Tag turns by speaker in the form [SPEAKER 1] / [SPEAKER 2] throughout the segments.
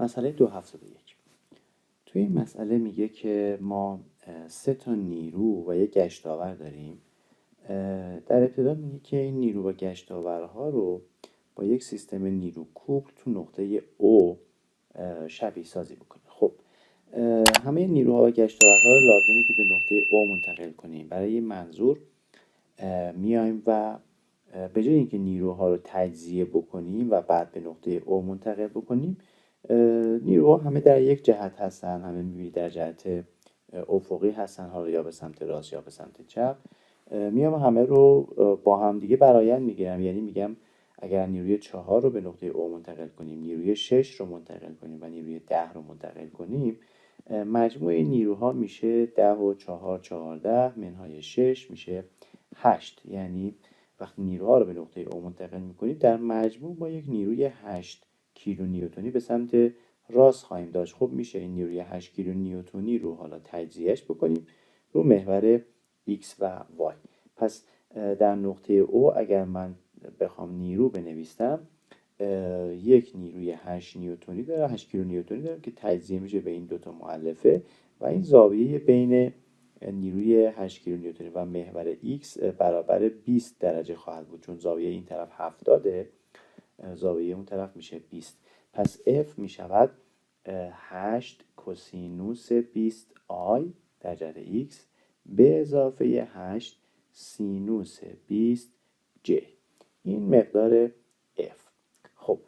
[SPEAKER 1] مسئله 271. توی این مسئله میگه که ما 3 تا نیرو و یک گشتاور داریم. در ابتدا میگه که این نیرو و گشتاورها رو با یک سیستم نیرو کوپل تو نقطه O شبیه سازی بکنیم. خب همه نیروها و گشتاورها رو لازمه که به نقطه O منتقل کنیم. برای این منظور میایم و به جای اینکه نیروها رو تجزیه بکنیم و بعد به نقطه O منتقل بکنیم، نیروها همه در یک جهت هستن، همه میبینید در جهت افقی هستن، حالا یا به سمت راست یا به سمت چپ. میام همه رو با هم دیگه برآیند میگیرم، یعنی میگم اگر نیروی 4 رو به نقطه O منتقل کنیم، نیروی 6 رو منتقل کنیم و نیروی 10 رو منتقل کنیم، مجموع نیروها میشه 10 و 4 14 منهای 6 میشه 8. یعنی وقتی نیروها رو به نقطه O منتقل میکنیم در مجموع ما یک نیروی 8 کیلونیوتنی به سمت راست خواهیم داشت. خب میشه این نیروی 8 کیلونیوتنی رو حالا تجزیهش بکنیم رو محور X و Y. پس در نقطه O اگر من بخوام نیرو بنویسم، یک نیروی 8 نیوتنی داره، 8 کیلونیوتنی دارم که تجزیه میشه به این دوتا مؤلفه و این زاویه بین نیروی 8 کیلونیوتنی و محور X برابر 20 درجه خواهد بود، چون زاویه این طرف 70، زاویه اون طرف میشه 20. پس F میشود 8 کوسینوس 20 آی در جهت X به اضافه 8 سینوس 20 J. این مقدار F. خب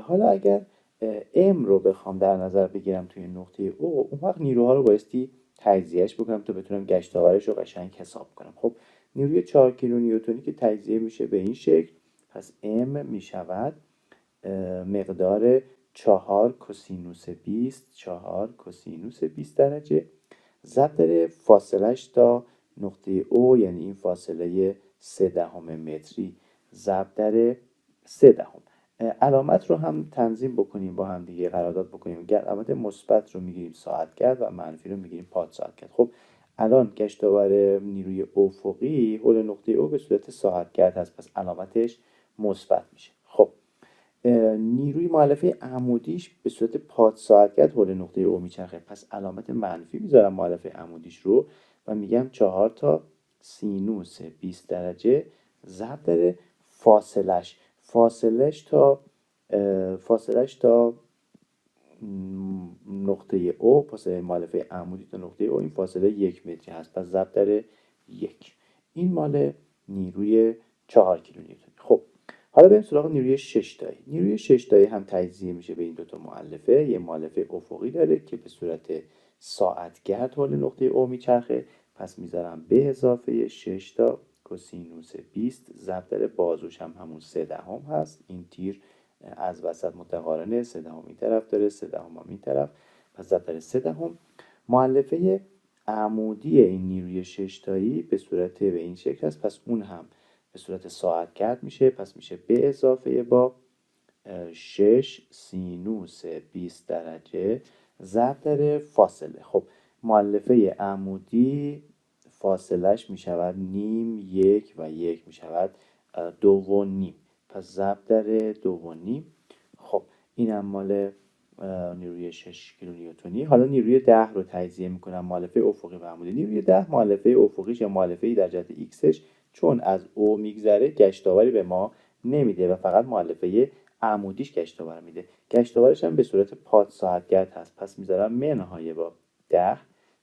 [SPEAKER 1] حالا اگر M رو بخوام در نظر بگیرم توی نقطه O، اون وقت نیروها رو بایستی تجزیهش بکنم تا بتونم گشتاورش رو قشنگ حساب کنم. خب نیروی 4 کیلونیوتنی که تجزیه میشه به این شکل، پس M میشود مقدار 4 کوسینوس 20 4 کوسینوس 20 درجه ضرب در فاصلش تا نقطه O، یعنی این فاصله 0.3 متری ضرب در 0.3. علامت رو هم تنظیم بکنیم با هم دیگه، قرارداد بکنیم. علامت مثبت رو میگیریم ساعتگرد و منفی رو میگیریم پاد ساعتگرد. خب الان گشتاور نیروی افقی حول نقطه O به صورت ساعتگرد هست، پس علامتش مثبت میشه. خب نیروی مؤلفه عمودیش به صورت پاد ساعتگرد حول نقطه O میچرخه، پس علامت منفی میذارم مؤلفه عمودیش رو و میگم 4 تا سینوس 20 درجه ضرب در فاصلش تا نقطه O، فاصله مؤلفه عمودی تا نقطه O این فاصله 1 متری هست، پس ضرب در 1. این مال نیروی 4 کیلونیوتن. خب حالا بریم سراغ نیروی 6 تایی. نیروی 6 تایی هم تجزیه میشه به این دوتا مؤلفه. یه مؤلفه افقی داره که به صورت ساعتگرد حول نقطه O میچرخه، پس میذارم به اضافه 6 تا کوسینوس 20 ضرب در بازوش هم همون 0.3 هست. این تیر از وسط متقارنه، 0.3 این طرف داره، 0.3 این طرف، پس ضرب در 0.3. مؤلفه عمودی این نیروی 6 تایی به صورت به این شکل است، پس اون هم به صورت ساعتگرد میشه، پس میشه به اضافه با 6 سینوس 20 درجه ضرب در فاصله. خب مؤلفه عمودی فاصلش میشود نیم، 1 و 1 میشود 2.5، پس ضرب در 2.5. خب اینم مال نیروی 6 کیلونیوتنی. حالا نیروی 10 رو تجزیه میکنم، مؤلفه افقی و عمودی. نیروی 10 مؤلفه افقیش یا مؤلفه‌ای در جهت ایکسش چون از O میگذره گشتاوری به ما نمیده و فقط مؤلفه عمودیش گشتاور میده. گشتاورش هم به صورت پاد ساعتگرد هست، پس میذارم منهای با 10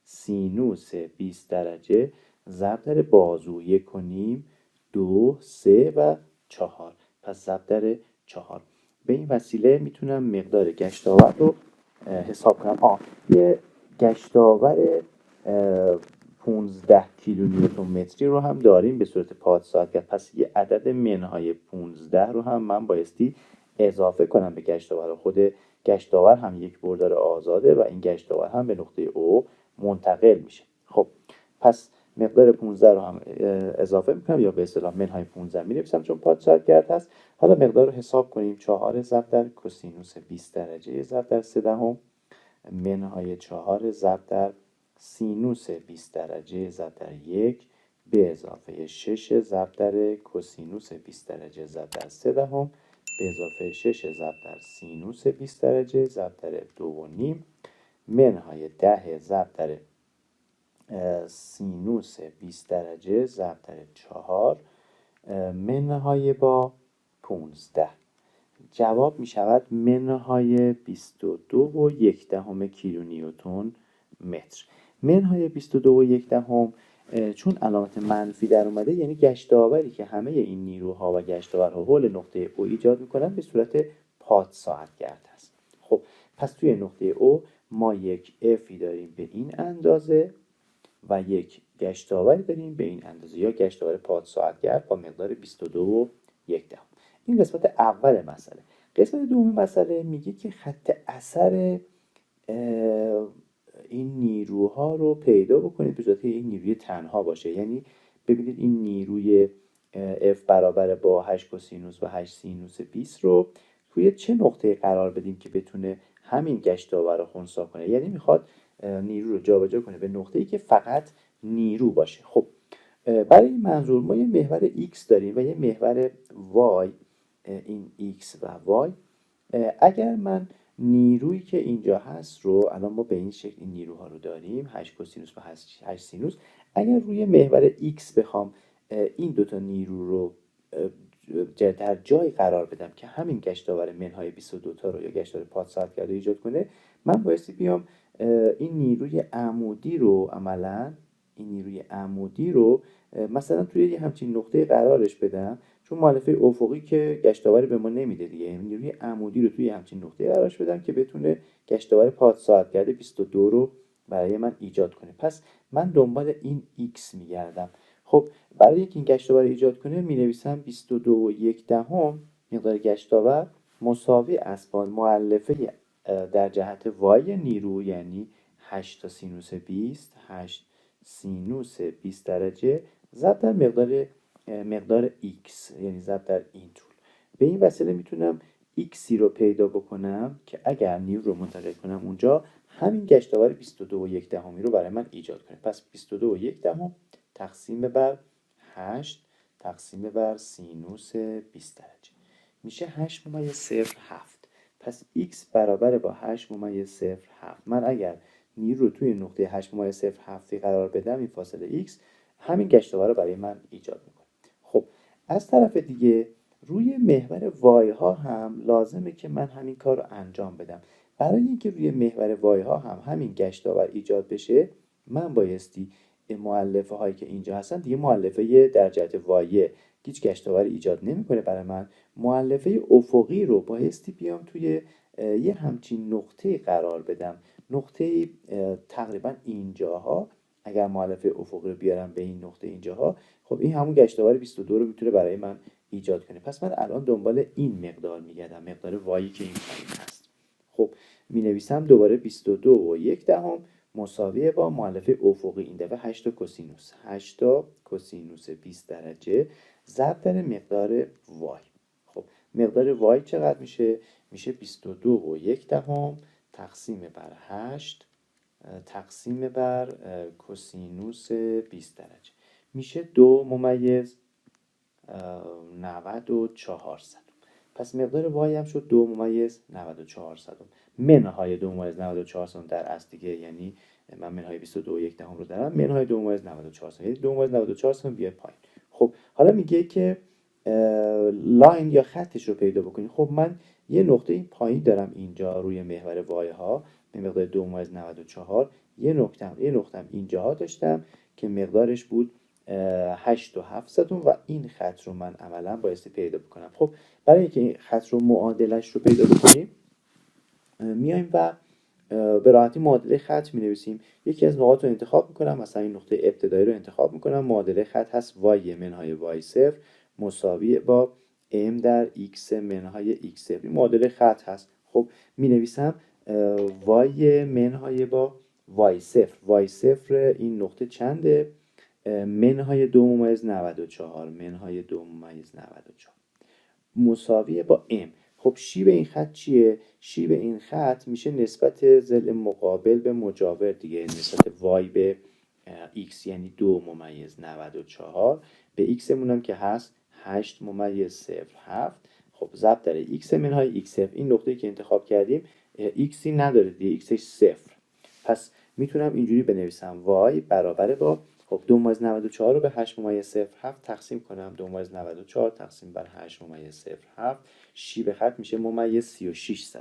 [SPEAKER 1] سینوس 20 درجه ضرب در بازو 1.5 2 3 و 4، پس ضرب در 4. به این وسیله میتونم مقدار گشتاور رو حساب کنم. یه گشتاور 15 کیلونیوتن متری رو هم داریم به صورت پاد ساعتگرد، پس یه عدد منهای 15 رو هم من بایستی اضافه کنم به گشتاور. خود گشتاور هم یک بردار آزاده و این گشتاور هم به نقطه O منتقل میشه. خب پس مقدار 15 رو هم اضافه میکنم یا به اصطلاح منهای 15 مینویسم چون پاد ساعتگرد هست. حالا مقدار رو حساب کنیم. 4 ضرب در کوسینوس 20 درجه ضرب در 0.3 منهای 4 ضرب در سینوس 20 درجه ضرب در 1 به اضافه 6 ضرب در کوسینوس 20 درجه ضرب در 0.3 به اضافه 6 ضرب در سینوس 20 درجه ضرب در 2.5 منهای 10 ضرب در سینوس 20 درجه ضرب در 4 منهای با 15. جواب می شود منهای 22.1 کیلونیوتن متر. منهای 22.1 چون علامت منفی در اومده یعنی گشتاوری که همه این نیروها و گشتاورها حول نقطه او ایجاد میکنن به صورت پاد ساعتگرد هست. خب پس توی نقطه او ما یک افی داریم به این اندازه و یک گشتاوری داریم به این اندازه یا گشتاور پاد ساعتگرد با مقدار 22.1. این قسمت اول مسئله. قسمت دوم مسئله میگه که خط اثر این نیروها رو پیدا بکنید به صورت این نیروی تنها باشه. یعنی ببینید این نیروی F برابر با 8 کوسینوس و 8 سینوس 20 رو توی چه نقطه قرار بدیم که بتونه همین گشتاور رو خنثی کنه. یعنی میخواد نیرو رو جابجا کنه به نقطه‌ای که فقط نیرو باشه. خب برای این منظور ما یه محور X داریم و یه محور Y، این X و Y. اگر من نیرویی که اینجا هست رو الان ما به این شکل این نیروها رو داریم 8 کوسینوس و 8 سینوس. اگر روی محور X بخوام این دوتا نیرو رو در جای قرار بدم که همین گشتاور منهای 22 تا رو یا گشتاور پاد ساعتگرد ایجاد کنه، من بایستی بیام این نیروی عمودی رو عملاً این نیروی عمودی رو مثلا توی یه همچین نقطه قرارش بدم، چون مؤلفه افقی که گشتاوری به ما نمیده دیگه. نیروی عمودی رو توی همچین نقطه قرارش بدم که بتونه گشتاور پاد ساعتگرد 22 رو برای من ایجاد کنه. پس من دنبال این x میگردم. خب برای اینکه این گشتاور ایجاد کنه مینویسم 22.1 مقدار گشتاور مساوی است با مؤلفه در جهت y نیرو، یعنی 8 تا سینوس 20 8 سینوس 20 درجه ضرب در مقدار x، یعنی ضرب در این طول. به این وسیله میتونم xی رو پیدا بکنم که اگر نیرو رو منتقل کنم اونجا همین گشتاور 22.1 رو برای من ایجاد کنه. پس 22.1 تقسیم بر 8 تقسیم بر سینوس 20 درجه میشه 8.07. پس x برابر با 8.07. من اگر نیرو رو توی نقطه 8.07 قرار بدم این فاصله x همین گشتاور رو برای من ایجاد میکنه. خب از طرف دیگه روی محور y ها هم لازمه که من همین کار رو انجام بدم. برای اینکه روی محور y ها هم همین گشتاور ایجاد بشه من بایستی مؤلفه هایی که اینجا هستن دیگه مؤلفه در جهت y هیچ گشتاوری ایجاد نمیکنه برای من. مؤلفه افقی رو بایستی بیام توی یه همچین نقطه قرار بدم، نقطه تقریبا اینجاها. اگر مؤلفه افقی رو بیارم به این نقطه اینجاها، خب این همون گشتاور 22 رو میتونه برای من ایجاد کنه. پس من الان دنبال این مقدار میگردم، مقدار وایی که این پایین هست. خب می نویسم دوباره 22.1 مساویه با مؤلفه افقی این دفعه 8 کوسینوس 8 کوسینوس 20 درجه ضرب در مقدار وای. خب مقدار وای چقدر میشه؟ میشه 22.1 تقسیم بر 8 تقسیم بر کوسینوس 20 درجه میشه 2.94. پس مقدار وای هم شد 2.94. منهای 2.94 در اصل دیگه، یعنی من منهای 22.1 رو دارم، منهای 2.94 یعنی 2.94 بیاد پایین. خب حالا میگه که لاین یا خطش رو پیدا بکنید. خب من یه نقطه این پایین دارم اینجا روی محور وای ها به مقدار 2.94. یه نقطه اینجاها داشتم که مقدارش بود 8.7 و این خط رو من عملا بایستی پیدا بکنم. خب برای اینکه این خط رو معادلش رو پیدا بکنیم میایم و به راحتی معادله خط می نویسیم. یکی از نقاط رو انتخاب میکنم، مثلا این نقطه ابتدایی رو انتخاب میکنم. معادله خط هست y منهای y0 مساوی با m در x منهای x0. این معادله خط هست. خب می نویسم y منهای با y0 این نقطه چنده؟ منهای 2.94 منهای 2.94 مساویه با m. خب شیب این خط چیه؟ شیب این خط میشه نسبت ضلع مقابل به مجاور دیگه، نسبت y به x، یعنی 2.94 به x مونم که هست 8.07. خب ضرب در x منهای x صفر. این نقطه‌ای که انتخاب کردیم xی نداره دیگه، xش صفر. پس میتونم اینجوری بنویسم y برابر با خب 2-94 رو به 8-0.07 تقسیم کنم. 2-94 تقسیم بر 8-0.07 شیب خط میشه -36.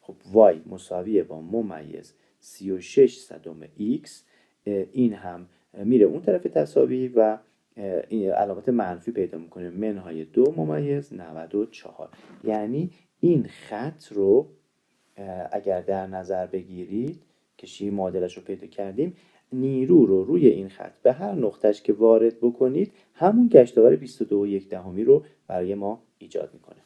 [SPEAKER 1] خب y مساویه با -36 این هم میره اون طرف تساوی و این علامت منفی پیدا میکنه، منهای 2-94. یعنی این خط رو اگر در نظر بگیرید که معادلش رو پیدا کردیم، نیرو رو روی این خط به هر نقطهش که وارد بکنید همون گشتاور 22.1 رو برای ما ایجاد میکنه.